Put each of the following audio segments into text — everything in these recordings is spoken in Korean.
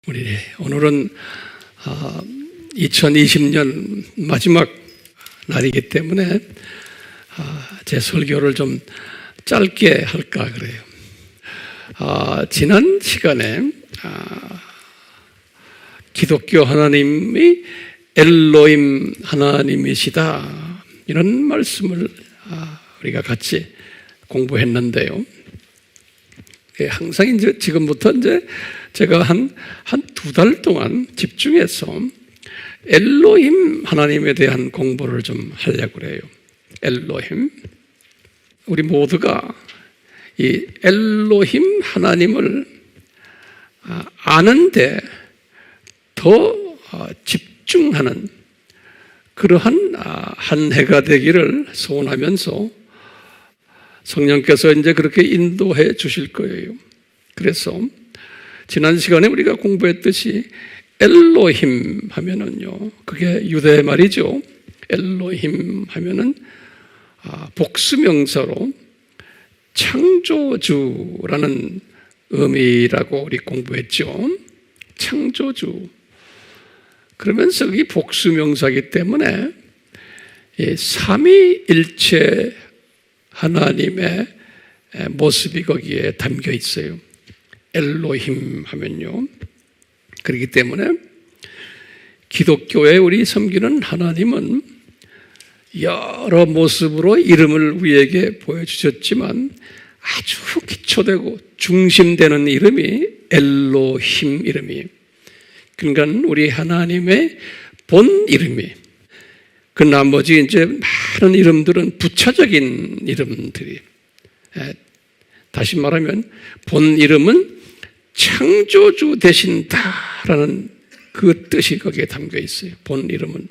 오늘은 2020년 마지막 날이기 때문에 제 설교를 좀 짧게 할까 그래요. 지난 시간에 기독교 하나님이 엘로힘 하나님이시다 이런 말씀을 우리가 같이 공부했는데요. 항상 이제 지금부터 이제 제가 한 두 달 동안 집중해서 엘로힘 하나님에 대한 공부를 좀 하려고 그래요. 엘로힘. 우리 모두가 이 엘로힘 하나님을 아는데 더 집중하는 그러한 한 해가 되기를 소원하면서 성령께서 이제 그렇게 인도해 주실 거예요. 그래서 지난 시간에 우리가 공부했듯이 엘로힘 하면은요, 그게 유대 말이죠. 엘로힘 하면은 복수명사로 창조주라는 의미라고 우리 공부했죠. 창조주. 그러면서 이 복수명사이기 때문에 이 삼위일체 하나님의 모습이 거기에 담겨 있어요. 엘로힘 하면요. 그렇기 때문에 기독교에 우리 섬기는 하나님은 여러 모습으로 이름을 우리에게 보여주셨지만 아주 기초되고 중심되는 이름이 엘로힘 이름이에요. 그러니까 우리 하나님의 본 이름이, 그 나머지 이제 많은 이름들은 부차적인 이름들이, 다시 말하면 본 이름은 창조주 되신다라는 그 뜻이 거기에 담겨 있어요. 본 이름은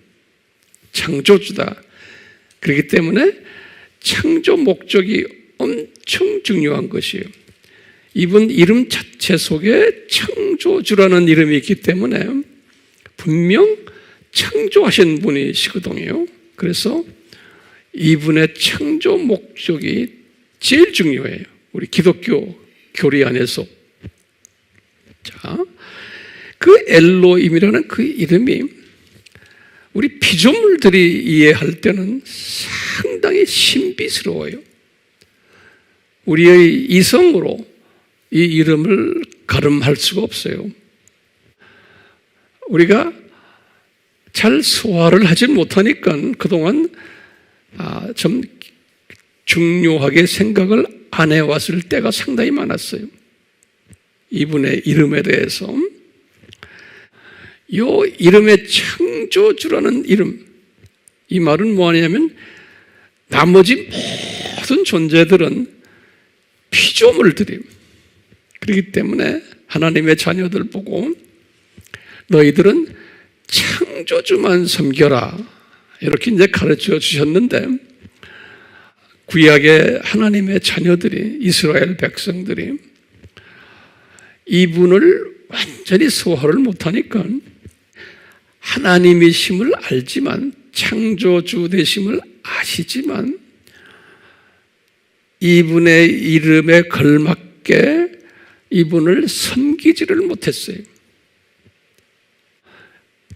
창조주다. 그렇기 때문에 창조 목적이 엄청 중요한 것이에요. 이분 이름 자체 속에 창조주라는 이름이 있기 때문에 분명 창조하신 분이시거든요. 그래서 이분의 창조 목적이 제일 중요해요. 우리 기독교 교리 안에서. 자, 그 엘로힘이라는 그 이름이 우리 피조물들이 이해할 때는 상당히 신비스러워요. 우리의 이성으로 이 이름을 가름할 수가 없어요. 우리가 잘 소화를 하지 못하니까 그동안 좀 중요하게 생각을 안 해왔을 때가 상당히 많았어요. 이분의 이름에 대해서. 이 이름의 창조주라는 이름, 이 말은 뭐냐면 나머지 모든 존재들은 피조물들이, 그렇기 때문에 하나님의 자녀들 보고 너희들은 창조주만 섬겨라 이렇게 이제 가르쳐 주셨는데, 구약의 하나님의 자녀들이, 이스라엘 백성들이 이분을 완전히 소화를 못하니까 하나님이심을 알지만, 창조주 되심을 아시지만 이분의 이름에 걸맞게 이분을 섬기지를 못했어요.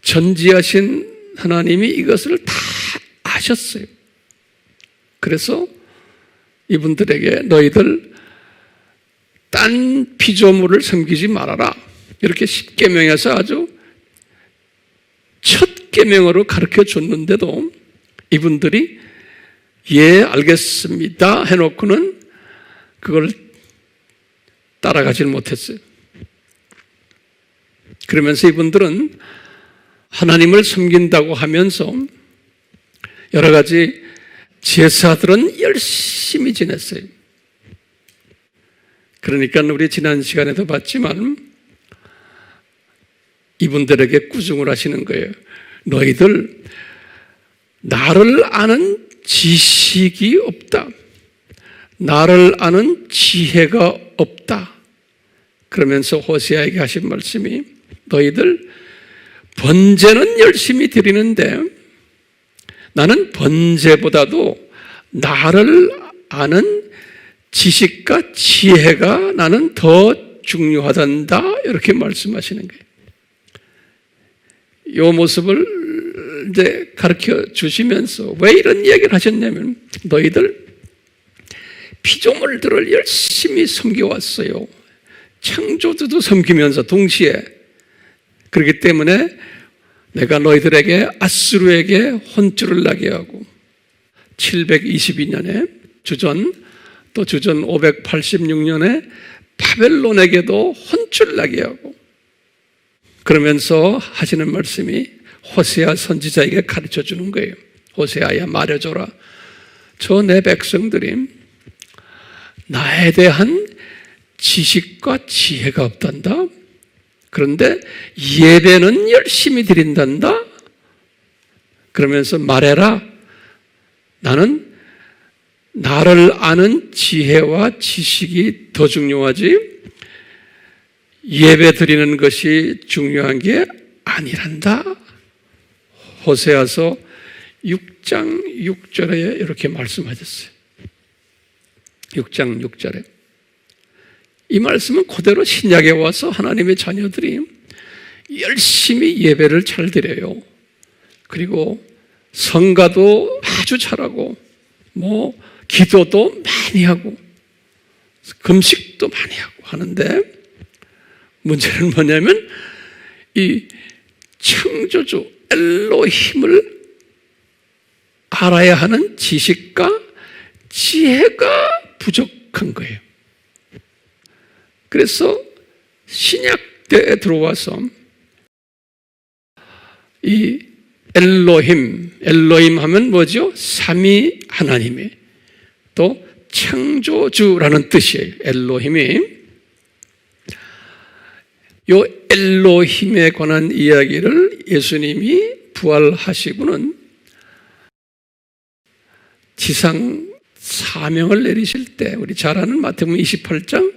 전지하신 하나님이 이것을 다 아셨어요. 그래서 이분들에게 너희들 딴 피조물을 섬기지 말아라 이렇게 10계명에서 아주 첫 계명으로 가르쳐 줬는데도 이분들이 예 알겠습니다 해놓고는 그걸 따라가질 못했어요. 그러면서 이분들은 하나님을 섬긴다고 하면서 여러 가지 제사들은 열심히 지냈어요. 그러니까 우리 지난 시간에도 봤지만 이분들에게 꾸중을 하시는 거예요. 너희들 나를 아는 지식이 없다. 나를 아는 지혜가 없다. 그러면서 호세아에게 하신 말씀이 너희들 번제는 열심히 드리는데 나는 번제보다도 나를 아는 지식과 지혜가 나는 더 중요하단다 이렇게 말씀하시는 거예요. 이 모습을 이제 가르쳐 주시면서 왜 이런 이야기를 하셨냐면, 너희들 피조물들을 열심히 섬겨왔어요. 창조주도 섬기면서 동시에. 그렇기 때문에 내가 너희들에게 아수르에게 혼쭐을 나게 하고 722년에 주전, 또 주전 586년에 바벨론에게도 혼쭐 나게 하고, 그러면서 하시는 말씀이 호세아 선지자에게 가르쳐 주는 거예요. 호세아야, 말해줘라. 저 내 백성들이 나에 대한 지식과 지혜가 없단다. 그런데 예배는 열심히 드린단다. 그러면서 말해라. 나는 나를 아는 지혜와 지식이 더 중요하지 예배 드리는 것이 중요한 게 아니란다. 호세아서 6장 6절에 이렇게 말씀하셨어요. 6장 6절에. 이 말씀은 그대로 신약에 와서 하나님의 자녀들이 열심히 예배를 잘 드려요. 그리고 성가도 아주 잘하고, 기도도 많이 하고, 금식도 많이 하고 하는데, 문제는 뭐냐면 이 창조주 엘로힘을 알아야 하는 지식과 지혜가 부족한 거예요. 그래서 신약 때에 들어와서 이 엘로힘 하면 뭐죠? 삼위 하나님이, 또 창조주라는 뜻이에요. 엘로힘이. 요 엘로힘에 관한 이야기를 예수님이 부활하시고는 지상 사명을 내리실 때, 우리 잘 아는 마태복음 28장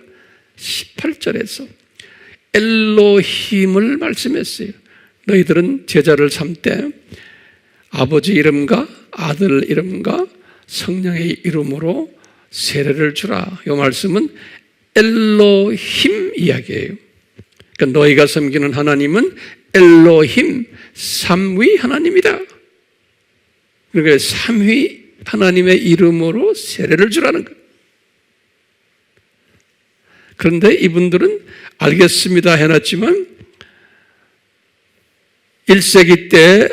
18절에서 엘로힘을 말씀했어요. 너희들은 제자를 삼되 아버지 이름과 아들 이름과 성령의 이름으로 세례를 주라. 이 말씀은 엘로힘 이야기예요. 그러니까 너희가 섬기는 하나님은 엘로힘, 삼위 하나님이다. 그러니까 삼위 하나님의 이름으로 세례를 주라는 거예요. 그런데 이분들은 알겠습니다 해놨지만 1세기 때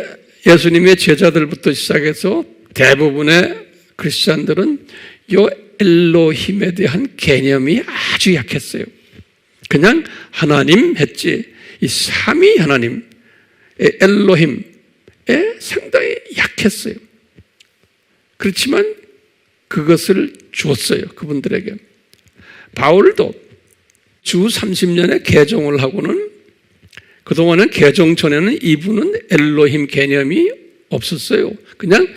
예수님의 제자들부터 시작해서 대부분의 크리스찬들은 이 엘로힘에 대한 개념이 아주 약했어요. 그냥 하나님 했지, 이 삼위 하나님, 엘로힘에 상당히 약했어요. 그렇지만 그것을 줬어요, 그분들에게. 바울도 주 30년에 개종을 하고는, 그동안은 개종 전에는 이분은 엘로힘 개념이 없었어요. 그냥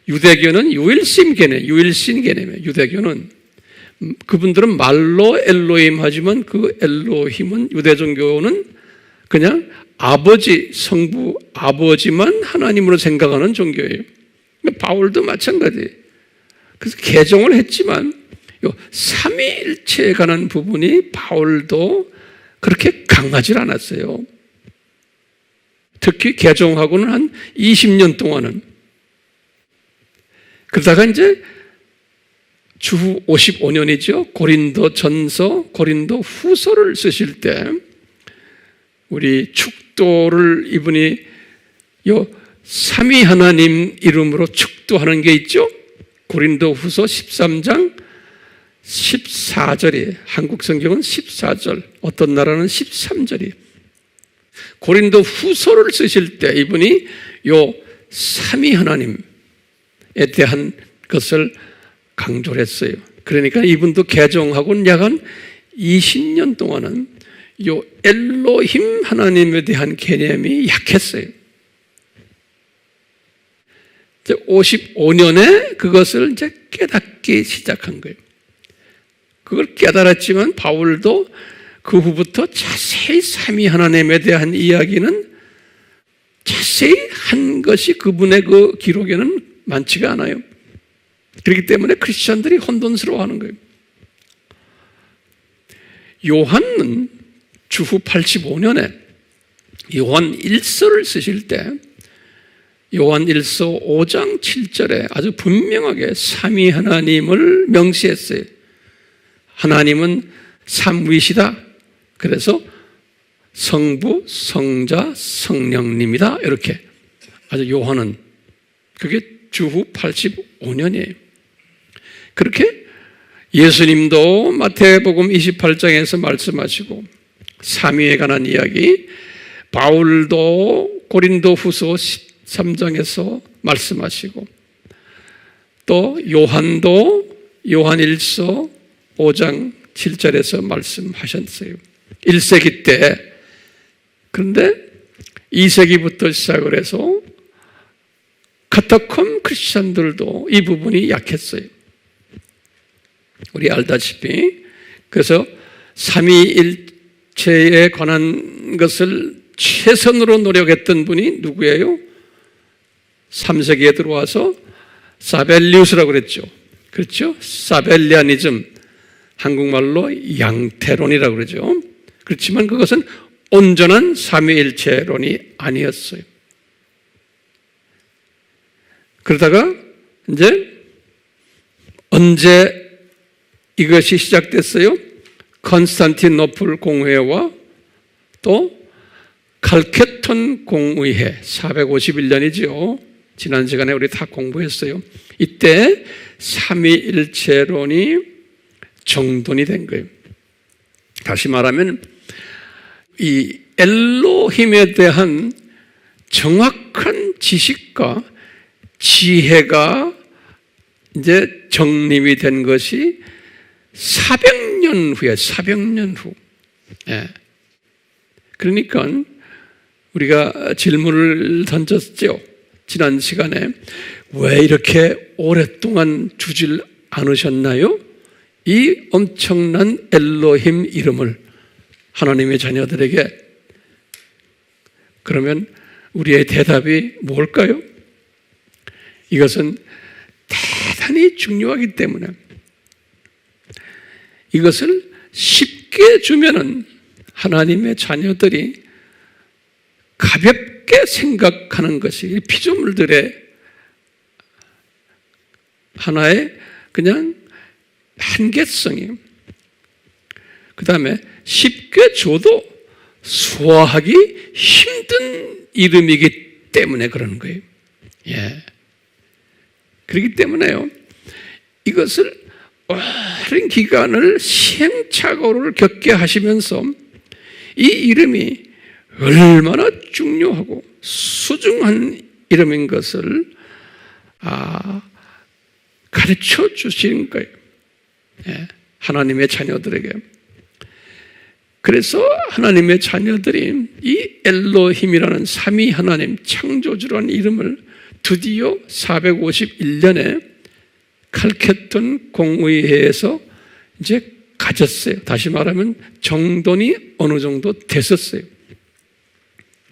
유대교는 유일신 개념이에요. 유대교는 그분들은 말로 엘로힘 하지만 그 엘로힘은, 유대종교는 그냥 아버지, 성부 아버지만 하나님으로 생각하는 종교예요. 바울도 마찬가지예요. 그래서 개종을 했지만 요 삼위일체에 관한 부분이 바울도 그렇게 강하지 않았어요. 특히 개종하고는 한 20년 동안은. 그러다가 이제 주후 55년이죠. 고린도 전서, 고린도 후서를 쓰실 때 우리 축도를 이분이 요 삼위 하나님 이름으로 축도하는 게 있죠. 고린도 후서 13장 14절이, 한국 성경은 14절, 어떤 나라는 13절이. 고린도 후서를 쓰실 때 이분이 요 삼위 하나님에 대한 것을 강조를 했어요. 그러니까 이분도 개종하고는 약 한 20년 동안은 요 엘로힘 하나님에 대한 개념이 약했어요. 55년에 그것을 이제 깨닫기 시작한 거예요. 그걸 깨달았지만 바울도 그 후부터 자세히 삼위 하나님에 대한 이야기는 자세히 한 것이 그분의 그 기록에는 많지가 않아요. 그렇기 때문에 크리스천들이 혼돈스러워하는 거예요. 요한은 주후 85년에 요한 1서를 쓰실 때 요한 1서 5장 7절에 아주 분명하게 삼위 하나님을 명시했어요. 하나님은 삼위시다. 그래서 성부, 성자, 성령님이다. 이렇게 아주 요한은 그게 주후 85년이에요. 그렇게 예수님도 마태복음 28장에서 말씀하시고 삼위에 관한 이야기, 바울도 고린도후서 13장에서 말씀하시고 또 요한도 요한1서 5장 7절에서 말씀하셨어요. 1세기 때. 그런데 2세기부터 시작을 해서 카타콤 크리스천들도 이 부분이 약했어요. 우리 알다시피. 그래서 삼위일체에 관한 것을 최선으로 노력했던 분이 누구예요? 3세기에 들어와서 사벨리우스라고 그랬죠. 그렇죠? 사벨리아니즘, 한국말로 양태론이라고 그러죠. 그렇지만 그것은 온전한 삼위일체론이 아니었어요. 그러다가 이제 언제 이것이 시작됐어요? 컨스탄티노플 공회와 또 칼케톤 공의회 451년이죠. 지난 시간에 우리 다 공부했어요. 이때 삼위일체론이 정돈이 된 거예요. 다시 말하면 이 엘로힘에 대한 정확한 지식과 지혜가 이제 정립이 된 것이 400년 후에, 400년 후. 예. 그러니까 우리가 질문을 던졌죠. 지난 시간에 왜 이렇게 오랫동안 주질 않으셨나요? 이 엄청난 엘로힘 이름을 하나님의 자녀들에게. 그러면 우리의 대답이 뭘까요? 이것은 대단히 중요하기 때문에 이것을 쉽게 주면은 하나님의 자녀들이 가볍게 생각하는 것이 피조물들의 하나의 그냥 한계성이에요. 그 다음에 쉽게 줘도 소화하기 힘든 이름이기 때문에 그러는 거예요. 예. 그렇기 때문에요, 이것을 오랜 기간을 시행착오를 겪게 하시면서 이 이름이 얼마나 중요하고 소중한 이름인 것을 가르쳐 주시는 거예요. 예, 하나님의 자녀들에게. 그래서 하나님의 자녀들이 이 엘로힘이라는 삼위 하나님 창조주라는 이름을 드디어 451년에 칼케톤 공의회에서 이제 가졌어요. 다시 말하면 정돈이 어느 정도 됐었어요.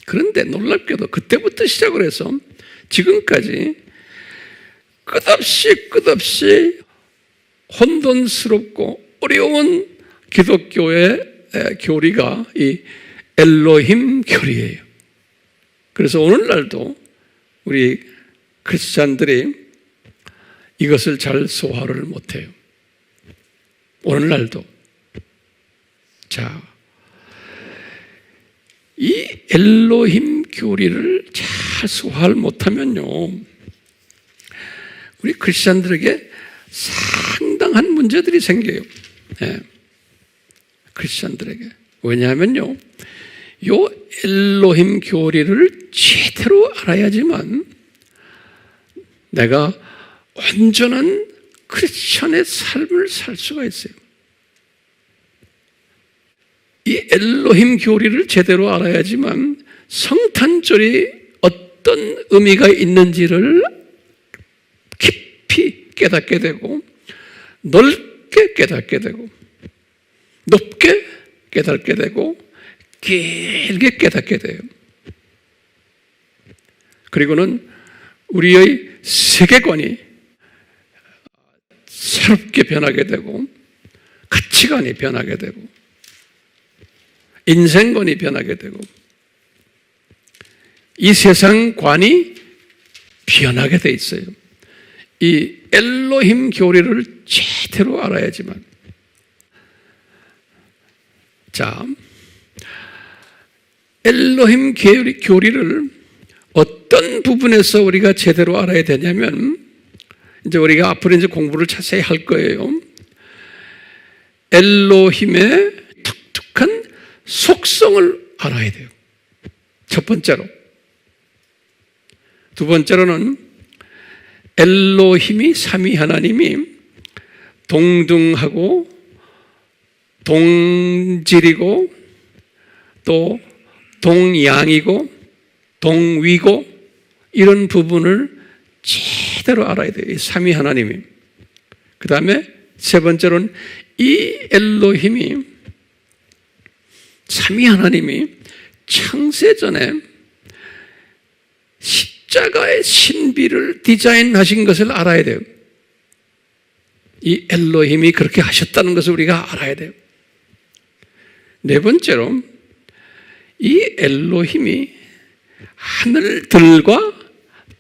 그런데 놀랍게도 그때부터 시작을 해서 지금까지 끝없이 혼돈스럽고 어려운 기독교의 교리가 이 엘로힘 교리예요. 그래서 오늘날도 우리 크리스찬들이 이것을 잘 소화를 못해요. 오늘날도. 자, 이 엘로힘 교리를 잘 소화를 못하면요, 우리 크리스찬들에게 상당한 문제들이 생겨요. 네. 크리스찬들에게. 왜냐하면요, 요 엘로힘 교리를 제대로 알아야지만 내가 온전한 크리스찬의 삶을 살 수가 있어요. 이 엘로힘 교리를 제대로 알아야지만 성탄절이 어떤 의미가 있는지를 깊이 깨닫게 되고 넓게 깨닫게 되고 높게 깨닫게 되고 길게 깨닫게 돼요. 그리고는 우리의 세계관이 새롭게 변하게 되고 가치관이 변하게 되고 인생관이 변하게 되고 이 세상관이 변하게 돼 있어요. 이 엘로힘 교리를 제대로 알아야지만. 자, 엘로힘 교리를 어떤 부분에서 우리가 제대로 알아야 되냐면, 이제 우리가 앞으로 이제 공부를 자세히 할 거예요. 엘로힘의 독특한 속성을 알아야 돼요. 첫 번째로. 두 번째로는 엘로힘이 삼위 하나님이 동등하고 동질이고 또 동양이고 동위고 이런 부분을 제대로 알아야 돼요. 이 삼위 하나님이. 그 다음에 세 번째로는 이 엘로힘이 삼위 하나님이 창세전에 십자가의 신비를 디자인하신 것을 알아야 돼요. 이 엘로힘이 그렇게 하셨다는 것을 우리가 알아야 돼요. 네 번째로 이 엘로힘이 하늘들과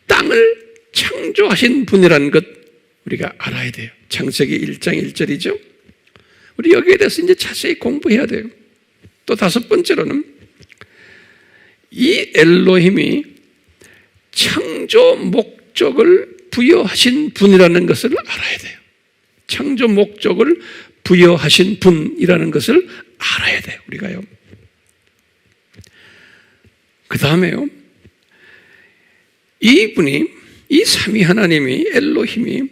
땅을 창조하신 분이라는 것 우리가 알아야 돼요. 창세기 1장 1절이죠. 우리 여기에 대해서 이제 자세히 공부해야 돼요. 또 다섯 번째로는 이 엘로힘이 창조 목적을 부여하신 분이라는 것을 알아야 돼요. 창조 목적을 부여하신 분이라는 것을 알아야 돼요. 우리가요. 그 다음에요. 이분이, 이 삼위 하나님이, 엘로힘이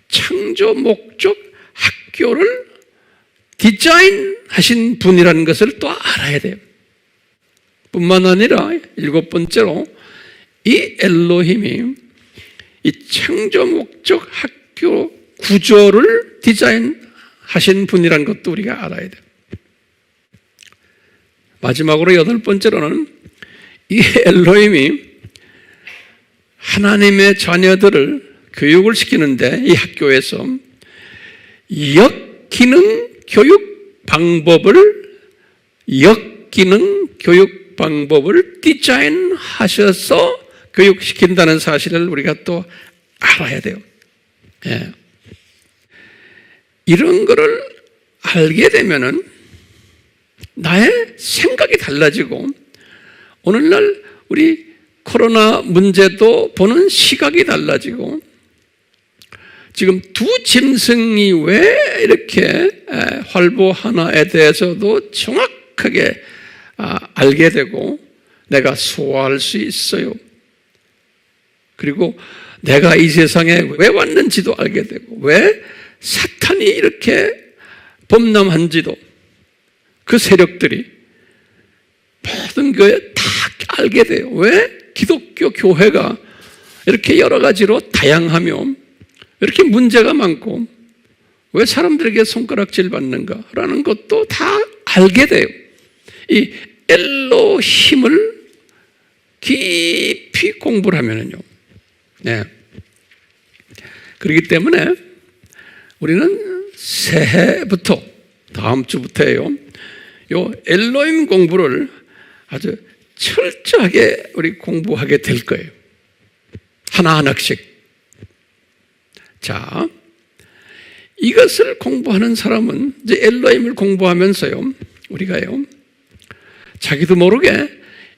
창조 목적 학교를 디자인하신 분이라는 것을 또 알아야 돼요. 뿐만 아니라 일곱 번째로 이 엘로힘이 이 창조 목적 학교 구조를 디자인하신 분이라는 것도 우리가 알아야 돼요. 마지막으로 여덟 번째로는 이 엘로힘이 하나님의 자녀들을 교육을 시키는데 이 학교에서 역기능 교육 방법을 디자인하셔서 교육시킨다는 사실을 우리가 또 알아야 돼요. 예. 이런 거를 알게 되면은 나의 생각이 달라지고 오늘날 우리 코로나 문제도 보는 시각이 달라지고 지금 두 짐승이 왜 이렇게 활보 하나에 대해서도 정확하게 알게 되고 내가 소화할 수 있어요. 그리고 내가 이 세상에 왜 왔는지도 알게 되고 왜 사탄이 이렇게 범람한지도 그 세력들이 모든 게 다 알게 돼요. 왜 기독교 교회가 이렇게 여러 가지로 다양하며 이렇게 문제가 많고 왜 사람들에게 손가락질 받는가라는 것도 다 알게 돼요. 이 엘로힘을 깊이 공부를 하면은요. 네. 그렇기 때문에 우리는 새해부터 다음 주부터예요. 요 엘로힘 공부를 아주 철저하게 우리 공부하게 될 거예요. 하나하나씩. 자, 이것을 공부하는 사람은 이제 엘로힘을 공부하면서요, 우리가요, 자기도 모르게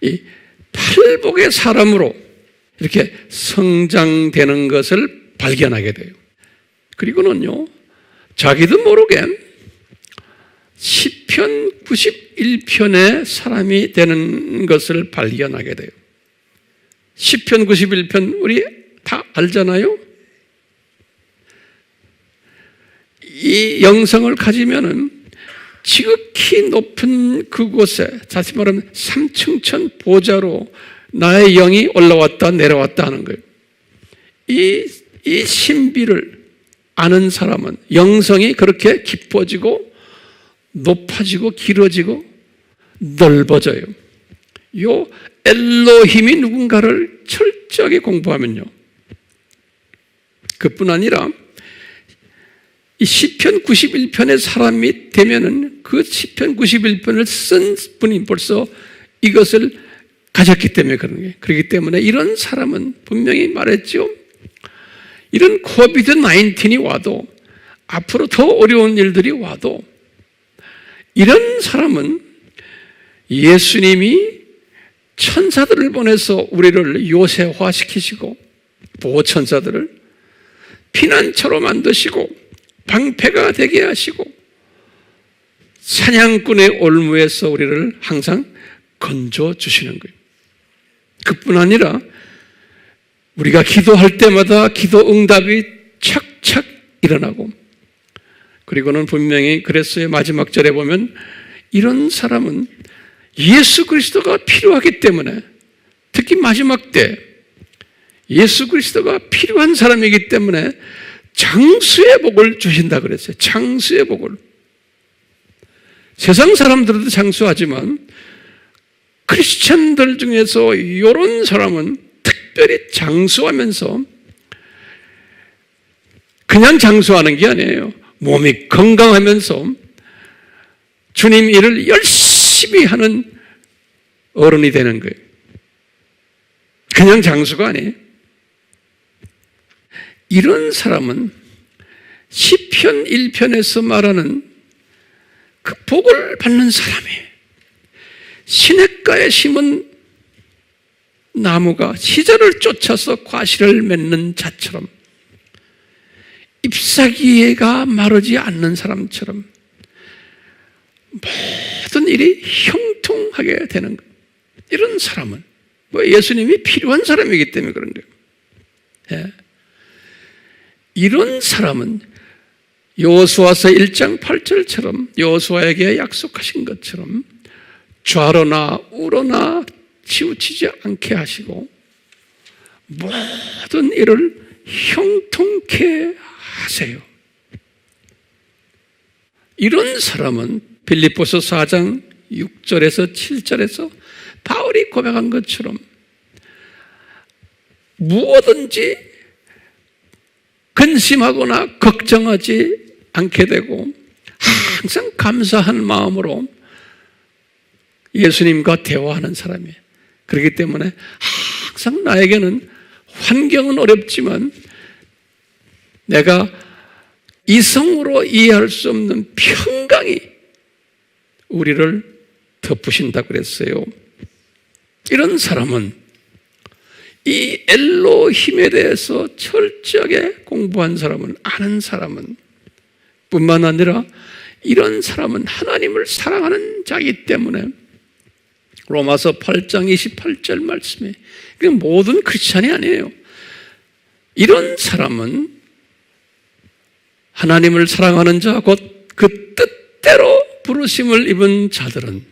이 팔복의 사람으로 이렇게 성장되는 것을 발견하게 돼요. 그리고는요, 자기도 모르게 시편 91편의 사람이 되는 것을 발견하게 돼요. 시편 91편 우리 다 알잖아요? 이 영성을 가지면은 지극히 높은 그곳에, 다시 말하면 삼층천 보좌로 나의 영이 올라왔다 내려왔다 하는 거예요. 이 신비를 아는 사람은 영성이 그렇게 깊어지고 높아지고 길어지고 넓어져요. 요 엘로힘이 누군가를 철저하게 공부하면요, 그뿐 아니라 이 시편 91편의 사람이 되면은 그 시편 91편을 쓴 분이 벌써 이것을 가졌기 때문에 그런 거예요. 그렇기 때문에 이런 사람은 분명히 말했죠. 이런 코비드-19이 와도 앞으로 더 어려운 일들이 와도 이런 사람은 예수님이 천사들을 보내서 우리를 요새화시키시고 보호천사들을 피난처로 만드시고 방패가 되게 하시고 사냥꾼의 올무에서 우리를 항상 건져주시는 거예요. 그뿐 아니라 우리가 기도할 때마다 기도 응답이 착착 일어나고, 그리고는 분명히 그랬어요. 마지막 절에 보면 이런 사람은 예수 그리스도가 필요하기 때문에, 특히 마지막 때 예수 그리스도가 필요한 사람이기 때문에 장수의 복을 주신다 그랬어요. 장수의 복을. 세상 사람들도 장수하지만 크리스천들 중에서 이런 사람은 특별히 장수하면서 그냥 장수하는 게 아니에요. 몸이 건강하면서 주님 일을 열심히 하는 어른이 되는 거예요. 그냥 장수가 아니에요. 이런 사람은 시편 1편에서 말하는 그 복을 받는 사람이에요. 시냇가에 심은 나무가 시절을 쫓아서 과실을 맺는 자처럼, 잎사귀가 마르지 않는 사람처럼 모든 일이 형통하게 되는 거예요. 이런 사람은 예수님이 필요한 사람이기 때문에 그런 거예요. 예. 이런 사람은 여호수아서 1장 8절처럼 여호수아에게 약속하신 것처럼 좌로나 우로나 치우치지 않게 하시고 모든 일을 형통케 하세요. 이런 사람은 빌립보서 4장 6절에서 7절에서 바울이 고백한 것처럼 무엇든지 근심하거나 걱정하지 않게 되고 항상 감사한 마음으로 예수님과 대화하는 사람이에요. 그렇기 때문에 항상 나에게는 환경은 어렵지만 내가 이성으로 이해할 수 없는 평강이 우리를 덮으신다 그랬어요. 이런 사람은 이 엘로힘에 대해서 철저하게 공부한 사람은, 아는 사람은 뿐만 아니라 이런 사람은 하나님을 사랑하는 자이기 때문에 로마서 8장 28절 말씀에, 모든 크리스찬이 아니에요. 이런 사람은 하나님을 사랑하는 자, 곧 그 뜻대로 부르심을 입은 자들은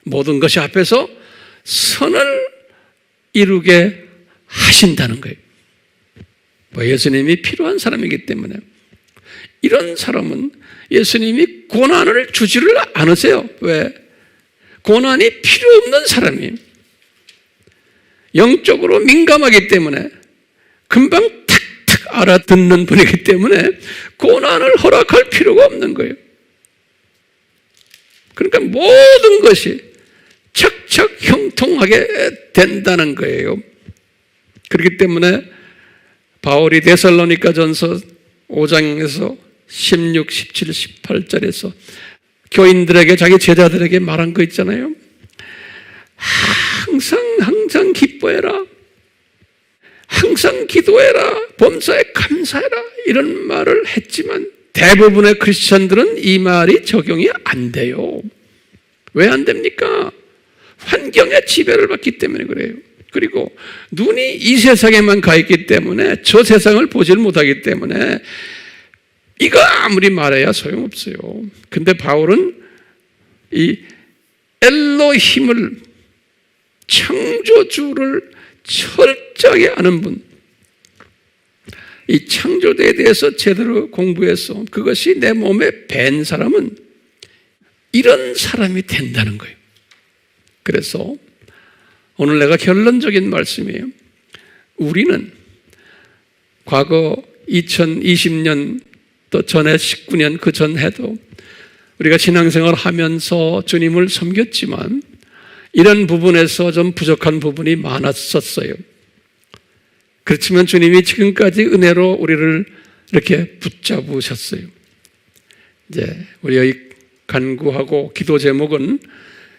모든 것이 앞에서 선을 이루게 하신다는 거예요. 예수님이 필요한 사람이기 때문에. 이런 사람은 예수님이 고난을 주지를 않으세요. 왜? 고난이 필요 없는 사람이에요. 영적으로 민감하기 때문에, 금방 탁탁 알아듣는 분이기 때문에 고난을 허락할 필요가 없는 거예요. 그러니까 모든 것이 착착 형통하게 된다는 거예요. 그렇기 때문에 바울이 데살로니가전서 5장에서 16, 17, 18절에서 교인들에게, 자기 제자들에게 말한 거 있잖아요. 항상 기뻐해라. 항상 기도해라. 범사에 감사해라. 이런 말을 했지만 대부분의 크리스천들은 이 말이 적용이 안 돼요. 왜 안 됩니까? 환경의 지배를 받기 때문에 그래요. 그리고 눈이 이 세상에만 가 있기 때문에 저 세상을 보질 못하기 때문에 이거 아무리 말해야 소용없어요. 근데 바울은 이 엘로힘을, 창조주를 철저하게 아는 분, 이 창조대에 대해서 제대로 공부해서 그것이 내 몸에 밴 사람은 이런 사람이 된다는 거예요. 그래서 오늘 내가 결론적인 말씀이에요. 우리는 과거 2020년 또 전에 19년 그 전해도 우리가 신앙생활 하면서 주님을 섬겼지만 이런 부분에서 좀 부족한 부분이 많았었어요. 그렇지만 주님이 지금까지 은혜로 우리를 이렇게 붙잡으셨어요. 이제 우리의 간구하고 기도 제목은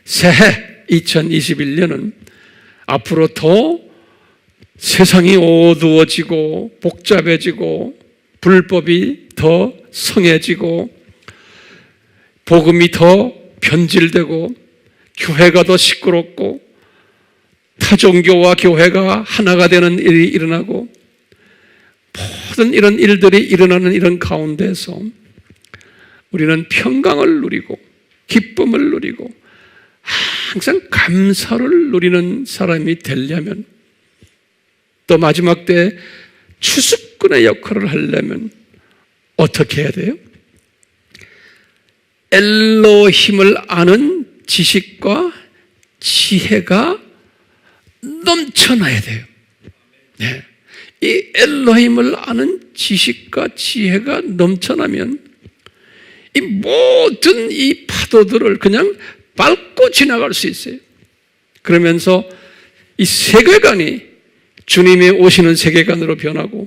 새해 2021년은 앞으로 더 세상이 어두워지고 복잡해지고 불법이 더 성해지고 복음이 더 변질되고 교회가 더 시끄럽고 타종교와 교회가 하나가 되는 일이 일어나고 모든 이런 일들이 일어나는 이런 가운데서 우리는 평강을 누리고 기쁨을 누리고 항상 감사를 누리는 사람이 되려면 또 마지막 때 추수꾼의 역할을 하려면 어떻게 해야 돼요? 엘로힘을 아는 지식과 지혜가 넘쳐나야 돼요. 네. 이 엘로힘을 아는 지식과 지혜가 넘쳐나면 이 모든 이 파도들을 그냥 밟고 지나갈 수 있어요. 그러면서 이 세계관이 주님이 오시는 세계관으로 변하고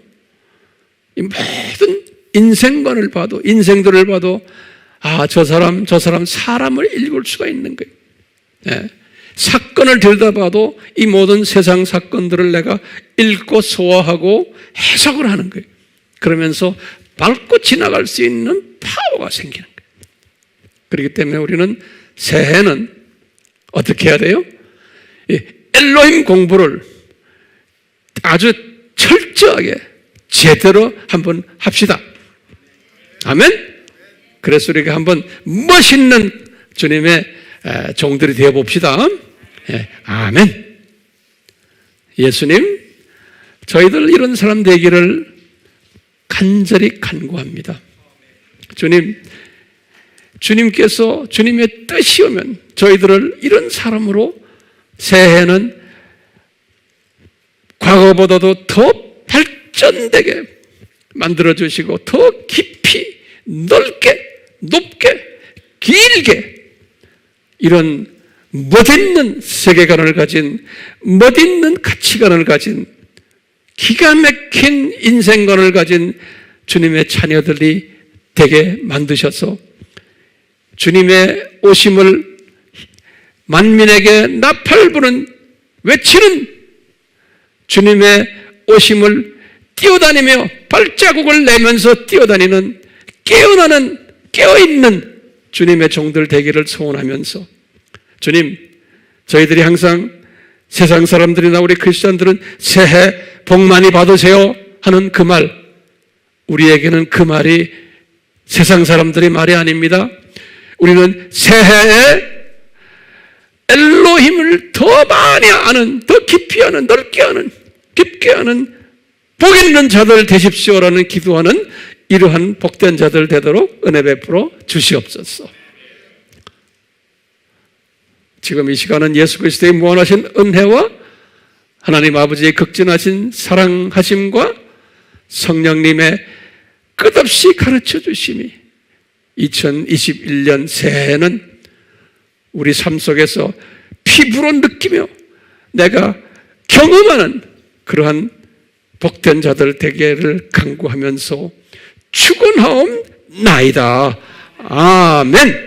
이 모든 인생관을 봐도 인생들을 봐도 저 사람 사람을 읽을 수가 있는 거예요. 네. 사건을 들여다봐도 이 모든 세상 사건들을 내가 읽고 소화하고 해석을 하는 거예요. 그러면서 밟고 지나갈 수 있는 파워가 생기는 거예요. 그렇기 때문에 우리는 새해는 어떻게 해야 돼요? 엘로힘 공부를 아주 철저하게 제대로 한번 합시다. 아멘? 그래서 우리가 한번 멋있는 주님의 종들이 되어 봅시다. 아멘. 예수님, 저희들 이런 사람 되기를 간절히 간구합니다. 주님께서 주님의 뜻이 오면 저희들을 이런 사람으로 새해는 과거보다도 더 발전되게 만들어주시고 더 깊이 넓게 높게 길게 이런 멋있는 세계관을 가진 멋있는 가치관을 가진 기가 막힌 인생관을 가진 주님의 자녀들이 되게 만드셔서 주님의 오심을 만민에게 나팔 부는 외치는 주님의 오심을 뛰어다니며 발자국을 내면서 뛰어다니는 깨어나는 깨어있는 주님의 종들 되기를 소원하면서 주님, 저희들이 항상 세상 사람들이나 우리 크리스찬들은 새해 복 많이 받으세요 하는 그 말, 우리에게는 그 말이 세상 사람들의 말이 아닙니다. 우리는 새해에 엘로힘을 더 많이 아는, 더 깊이 아는, 넓게 아는, 깊게 아는 복 있는 자들 되십시오라는 기도하는 이러한 복된 자들 되도록 은혜 베풀어 주시옵소서. 지금 이 시간은 예수 그리스도의 무한하신 은혜와 하나님 아버지의 극진하신 사랑하심과 성령님의 끝없이 가르쳐 주심이 2021년 새해에는 우리 삶 속에서 피부로 느끼며 내가 경험하는 그러한 복된 자들 되기를 간구하면서 축원하옵나이다. 아멘.